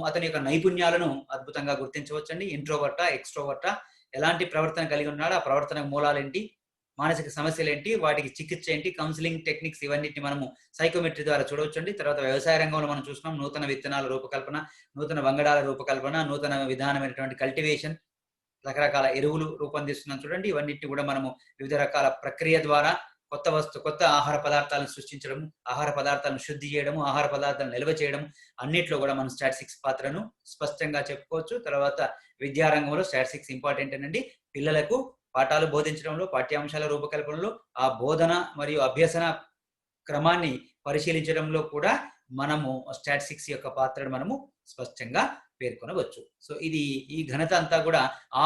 అతని యొక్క నైపుణ్యాలను అద్భుతంగా గుర్తించవచ్చండి. ఇంట్రోవర్టా, ఎక్స్ట్రోవర్టా, ఎలాంటి ప్రవర్తన కలిగి ఉన్నాడు, ఆ ప్రవర్తన మూలాలేంటి, మానసిక సమస్యలు ఏంటి, వాటికి చికిత్స ఏంటి, కౌన్సిలింగ్ టెక్నిక్స్, ఇవన్నిటిని మనము సైకోమెట్రీ ద్వారా చూడవచ్చండి. తర్వాత వ్యవసాయ రంగంలో మనం చూస్తున్నాం నూతన విత్తనాల రూపకల్పన, నూతన వంగడాల రూపకల్పన, నూతన విధానమైనటువంటి కల్టివేషన్, రకరకాల ఎరువులు రూపొందిస్తున్నాం చూడండి. ఇవన్నిటిని కూడా మనము వివిధ రకాల ప్రక్రియ ద్వారా కొత్త ఆహార పదార్థాలను సృష్టించడం, ఆహార పదార్థాలను శుద్ధి చేయడము, ఆహార పదార్థాలను నిల్వ చేయడం, అన్నిట్లో కూడా మనం స్టాటిస్టిక్స్ పాత్రను స్పష్టంగా చెప్పుకోవచ్చు. తర్వాత విద్యారంగంలో స్టాటిస్టిక్స్ ఇంపార్టెంట్ అనండి. పిల్లలకు పాఠాలు బోధించడంలో, పాఠ్యాంశాల రూపకల్పనలో, ఆ బోధన మరియు అభ్యసన క్రమాన్ని పరిశీలించడంలో కూడా మనము స్టాటిస్టిక్స్ యొక్క పాత్రను మనము స్పష్టంగా పేర్కొనవచ్చు. సో ఈ ఘనత అంతా కూడా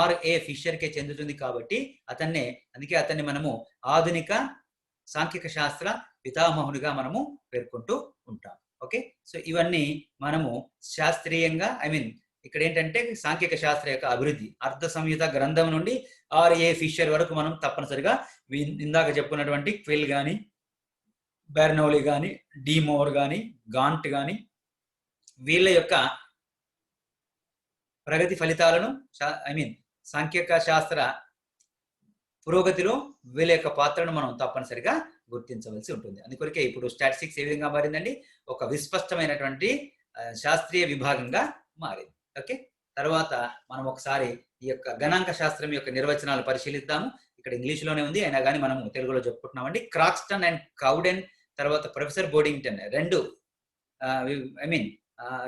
R.A. ఫిషర్కే చెందుతుంది కాబట్టి అందుకే అతన్ని మనము ఆధునిక సాంఖ్యక శాస్త్ర పితామహునిగా మనము పేర్కొంటూ ఉంటాం. ఓకే, సో ఇవన్నీ మనము శాస్త్రీయంగా ఇక్కడ ఏంటంటే సాంఖ్యక శాస్త్ర యొక్క అభివృద్ధి, అర్థ సంహిత గ్రంథం నుండి R.A. ఫిషర్ వరకు మనం తప్పనిసరిగా ఇందాక చెప్పుకున్నటువంటి క్విల్ కానీ, బెర్నౌలీ కానీ, డి మోర్ కానీ, గాంట్ కానీ, వీళ్ళ యొక్క ప్రగతి ఫలితాలను సాంఖ్యక శాస్త్ర పురోగతిలో వీళ్ళ యొక్క పాత్రను మనం తప్పనిసరిగా గుర్తించవలసి ఉంటుంది. అందుకొరకే ఇప్పుడు స్టాటిస్టిక్స్ ఏ విధంగా మారిందండి, ఒక విస్పష్టమైనటువంటి శాస్త్రీయ విభాగంగా మారింది. ఓకే, తర్వాత మనం ఒకసారి ఈ యొక్క గణాంక శాస్త్రం యొక్క నిర్వచనాలు పరిశీలిద్దాము. ఇక్కడ ఇంగ్లీష్లోనే ఉంది, అయినా కానీ మనం తెలుగులో చెప్పుకుంటున్నామండి. క్రాక్స్టన్ అండ్ కౌడెన్, తర్వాత ప్రొఫెసర్ బోర్డింగ్టన్,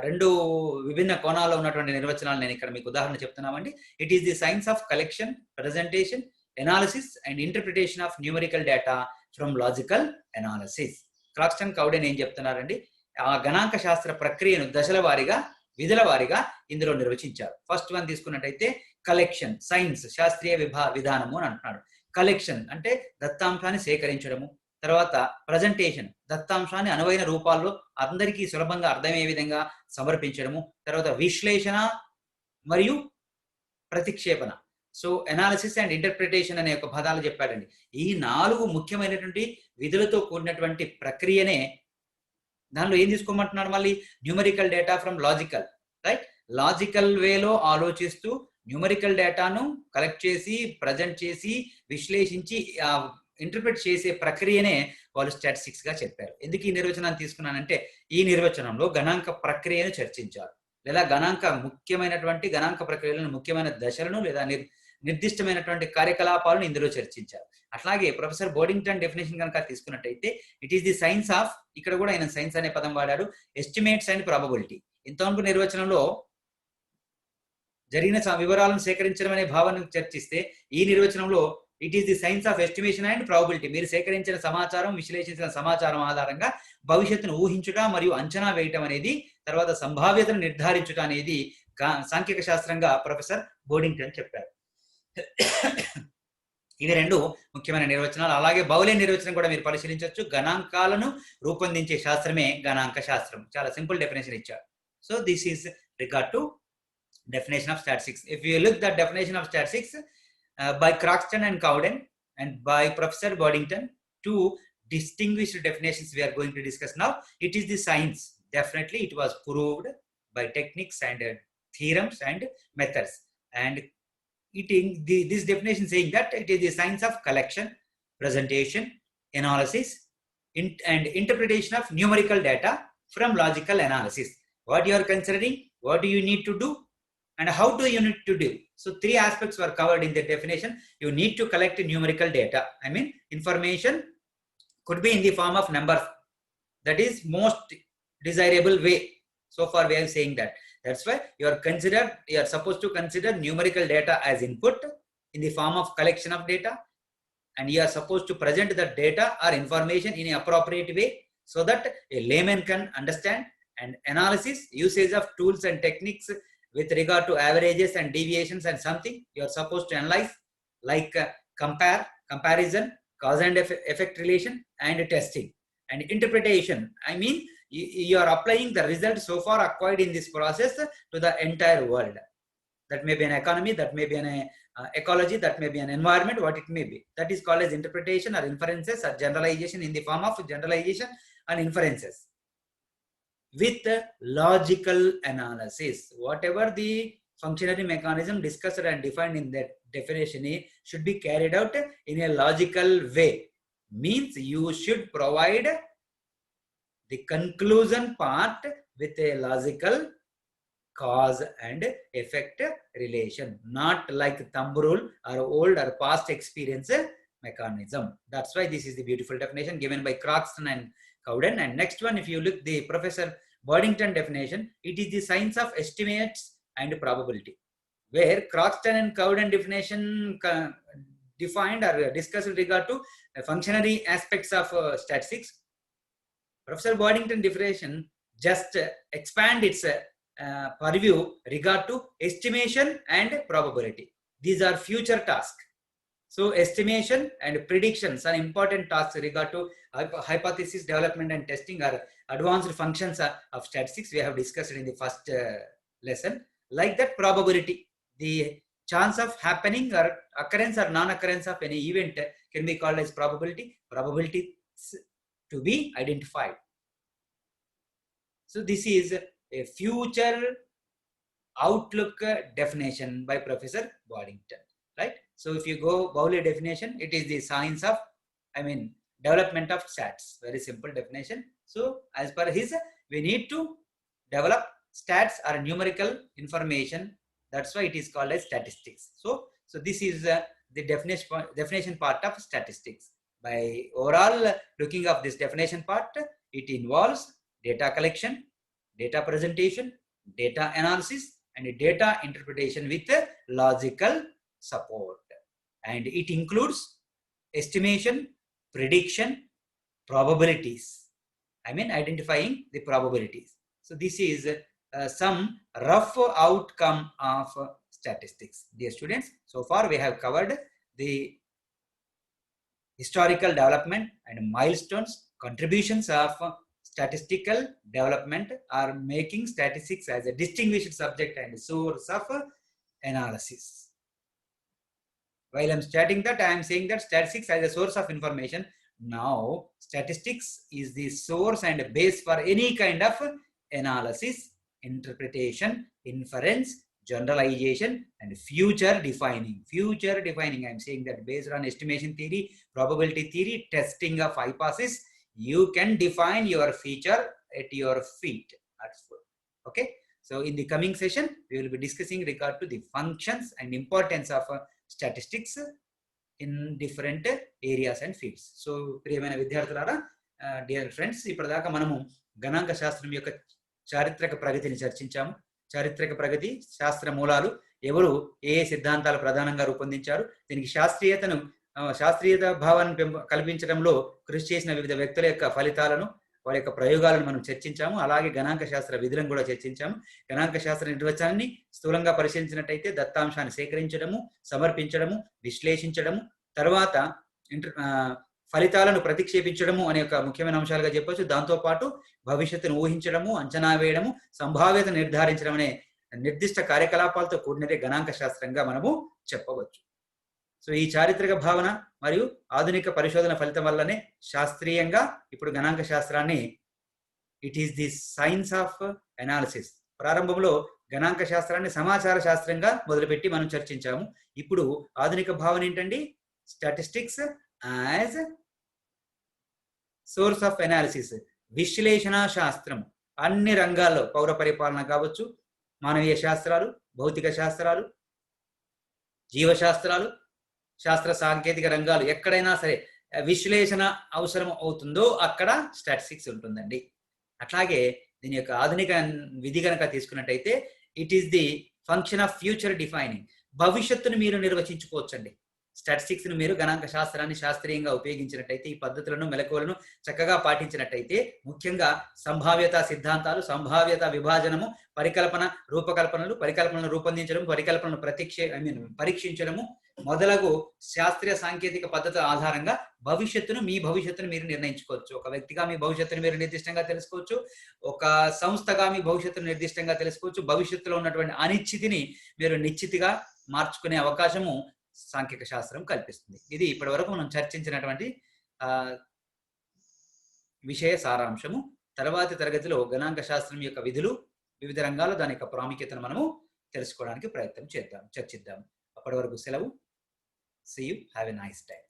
రెండు విభిన్న కోణాల్లో ఉన్నటువంటి నిర్వచనాలు నేను ఇక్కడ మీకు ఉదాహరణ చెప్తున్నామండి. It is the science of collection, presentation, analysis and interpretation of numerical data from logical analysis. Croxton, Cowden ఏం చెప్తున్నారండి, ఆ గణాంక శాస్త్ర ప్రక్రియను దశల వారీగా, విధుల వారీగా ఇందులో నిర్వచించారు. ఫస్ట్ వన్ తీసుకున్నట్టయితే కలెక్షన్, సైన్స్, శాస్త్రీయ విధానము అని అంటున్నాడు. కలెక్షన్ అంటే దత్తాంశాన్ని సేకరించడము. తర్వాత ప్రజెంటేషన్, దత్తాంశాన్ని అనువైన రూపాల్లో అందరికీ సులభంగా అర్థమయ్యే విధంగా సమర్పించడము. తర్వాత విశ్లేషణ మరియు ప్రతిక్షేపణ. సో ఎనాలిసిస్ అండ్ ఇంటర్ప్రిటేషన్ అనే ఒక పదాలు చెప్పాడండి. ఈ 4 ముఖ్యమైనటువంటి విధులతో కూడినటువంటి ప్రక్రియనే దానిలో ఏం తీసుకోమంటున్నాడు, మళ్ళీ numerical data from logical, right. Logical వేలో ఆలోచిస్తూ న్యూమరికల్ డేటాను కలెక్ట్ చేసి, ప్రజెంట్ చేసి, విశ్లేషించి ఇంటర్ప్రిట్ చేసే ప్రక్రియనే వాళ్ళు స్టాటిస్టిక్స్ గా చెప్పారు. ఎందుకు ఈ నిర్వచనాన్ని తీసుకున్నానంటే, ఈ నిర్వచనంలో గణాంక ప్రక్రియను చర్చించారు, లేదా ముఖ్యమైనటువంటి గణాంక ప్రక్రియలను, ముఖ్యమైన దశలను లేదా నిర్దిష్టమైనటువంటి కార్యకలాపాలను ఇందులో చర్చించారు. అట్లాగే ప్రొఫెసర్ బోర్డింగ్టన్ డెఫినేషన్ కనుక తీసుకున్నట్టయితే, it is the science of, ఇక్కడ కూడా ఆయన సైన్స్ అనే పదం వాడాడు, ఎస్టిమేట్స్ అండ్ ప్రాబబిలిటీ. ఇంతవరకు నిర్వచనంలో జరిగిన వివరాలను సేకరించడం అనే భావనను చర్చిస్తే, ఈ నిర్వచనంలో it is the science of estimation and probability. మీరు సేకరించిన సమాచారం, విశ్లేషించిన సమాచారం ఆధారంగా భవిష్యత్తును ఊహించుట మరియు అంచనా వేయటం అనేది, తర్వాత సంభావ్యతను నిర్ధారించుట అనేది సాంఖ్యక శాస్త్రంగా ప్రొఫెసర్ బోర్డింగ్టన్ చెప్పారు. ఇవి రెండు ముఖ్యమైన నిర్వచనాలు. అలాగే బౌలే నిర్వచనం కూడా మీరు పరిశీలించవచ్చు. గణాంకాలను రూపొందించే శాస్త్రమే గణాంక శాస్త్రం. చాలా సింపుల్ డెఫినేషన్ ఇచ్చారు. So this is regard to definition of statistics. If you look the definition of statistics by Croxton and Cowden and by Professor Boddington, two distinguished definitions we are going to discuss now. It is the science. Definitely it was proved by techniques and theorems and methods. And this definition saying that it is the science of collection, presentation, analysis, and interpretation of numerical data from logical analysis. What you are considering, what do you need to do, and how do you need to do? So three aspects were covered in the definition. You need to collect numerical data. I mean, information could be in the form of numbers. That is most desirable way. So far we are saying that. That's why you are supposed to consider numerical data as input in the form of collection of data, and you are supposed to present the data or information in an appropriate way so that a layman can understand. And analysis, usage of tools and techniques with regard to averages and deviations and something you are supposed to analyze, like comparison, cause and effect relation, and testing. And interpretation, I mean, you are applying the result so far acquired in this process to the entire world. That may be an economy, that may be an ecology, that may be an environment, what it may be. That is called as interpretation or inferences or generalization in the form of generalization and inferences. With logical analysis, whatever the functionary mechanism discussed and defined in that definition should be carried out in a logical way. Means you should provide the conclusion part with a logical cause and effect relation, not like thumb rule or old or past experience mechanism. That's why this is the beautiful definition given by Croxton and Cowden. And next one, if you look the Professor Boddington definition, it is the science of estimates and probability, where Croxton and Cowden definition defined or discussed with regard to functionary aspects of statistics. Professor Boddington definition just expand its purview regard to estimation and probability. These are future tasks. So estimation and predictions are important tasks regard to hypothesis development and testing are advanced functions of statistics we have discussed in the first lesson. Like that, probability, the chance of happening or occurrence or non-occurrence of any event can be called as probability. Probabilities to be identified. So this is a future outlook definition by Professor Boddington, right? So if you go Bowley definition, it is the science of, development of stats. Very simple definition. So as per his, we need to develop stats or numerical information. That's why it is called as statistics. So this is the definition part of statistics. By overall looking of this definition part, it involves data collection, data presentation, data analysis, and data interpretation with logical support. And it includes estimation, prediction, probabilities. Identifying the probabilities. So this is some rough outcome of statistics. Dear students, so far we have covered the historical development and milestones, contributions of statistical development are making statistics as a distinguished subject and source of analysis. While I'm stating that, I am saying that statistics as a source of information. Now, statistics is the source and base for any kind of analysis, interpretation, inference, generalization, and future defining. Future defining, I am saying that based on estimation theory, probability theory, testing of hypothesis, you can define your feature at your feet. That's good. Okay. So in the coming session, we will be discussing regard to the functions and importance of statistics in different areas and fields. So ప్రియమైన విద్యార్థులారా, dear friends, ఇప్పటిదాకా మనము గణాంక శాస్త్రం యొక్క చారిత్రక ప్రగతిని చర్చించాము. చారిత్రక ప్రగతి, శాస్త్ర మూలాలు, ఎవరు ఏ సిద్ధాంతాలు ప్రధానంగా రూపొందించారు, దీనికి శాస్త్రీయత భావాన్ని కల్పించడంలో కృషి చేసిన వివిధ వ్యక్తుల యొక్క ఫలితాలను, వారి యొక్క ప్రయోగాలను మనం చర్చించాము. అలాగే గణాంక శాస్త్ర విధులను కూడా చర్చించాము. గణాంక శాస్త్ర నిర్వచనాన్ని స్థూలంగా పరిశీలించినట్టయితే దత్తాంశాన్ని సేకరించడము, సమర్పించడము, విశ్లేషించడము, తర్వాత ఫలితాలను ప్రతిక్షేపించడము అనే ఒక ముఖ్యమైన అంశాలుగా చెప్పొచ్చు. దాంతోపాటు భవిష్యత్తును ఊహించడము, అంచనా వేయడము, సంభావ్యత నిర్ధారించడం అనే నిర్దిష్ట కార్యకలాపాలతో కూడినదే గణాంక శాస్త్రంగా మనము చెప్పవచ్చు. సో ఈ చారిత్రక భావన మరియు ఆధునిక పరిశోధన ఫలితం వల్లనే శాస్త్రీయంగా ఇప్పుడు గణాంక శాస్త్రాన్ని it is the science of analysis. ప్రారంభంలో గణాంక శాస్త్రాన్ని సమాచార శాస్త్రంగా మొదలుపెట్టి మనం చర్చించాము. ఇప్పుడు ఆధునిక భావన ఏంటండి? Statistics as source of analysis, విశ్లేషణ శాస్త్రం. అన్ని రంగాల్లో, పౌర పరిపాలన కావచ్చు, మానవీయ శాస్త్రాలు, భౌతిక శాస్త్రాలు, జీవశాస్త్రాలు, శాస్త్ర సాంకేతిక రంగాలు, ఎక్కడైనా సరే విశ్లేషణ అవసరం అవుతుందో అక్కడ స్టాటిస్టిక్స్ ఉంటుందండి. అట్లాగే దీని యొక్క ఆధునిక విధి కనుక తీసుకున్నట్టయితే it is the function of future defining. భవిష్యత్తును మీరు నిర్వచించుకోవచ్చండి. స్టాటిస్టిక్స్ ను మీరు గణాంక శాస్త్రాన్ని శాస్త్రీయంగా ఉపయోగించినట్టయితే, ఈ పద్ధతులను, మెలకువలను చక్కగా పాటించినట్టయితే, ముఖ్యంగా సంభావ్యత సిద్ధాంతాలు, సంభావ్యత విభాజనము, పరికల్పనలను రూపొందించడం, పరికల్పనలను పరీక్షించడము మొదలగు శాస్త్రీయ సాంకేతిక పద్ధతుల ఆధారంగా మీ భవిష్యత్తును మీరు నిర్ణయించుకోవచ్చు. ఒక వ్యక్తిగా మీ భవిష్యత్తును మీరు నిర్దిష్టంగా తెలుసుకోవచ్చు. ఒక సంస్థగా మీ భవిష్యత్తును నిర్దిష్టంగా తెలుసుకోవచ్చు. భవిష్యత్తులో ఉన్నటువంటి అనిశ్చితిని మీరు నిశ్చితిగా మార్చుకునే అవకాశము సాంఖ్యక శాస్త్రం కల్పిస్తుంది. ఇది ఇప్పటి వరకు మనం చర్చించినటువంటి విషయ సారాంశము. తర్వాతి తరగతిలో గణాంక శాస్త్రం యొక్క విధులు, వివిధ రంగాల్లో దాని యొక్క ప్రాముఖ్యతను మనము తెలుసుకోవడానికి ప్రయత్నం చర్చిద్దాం. అప్పటి వరకు సెలవు. See you. Have a nice day.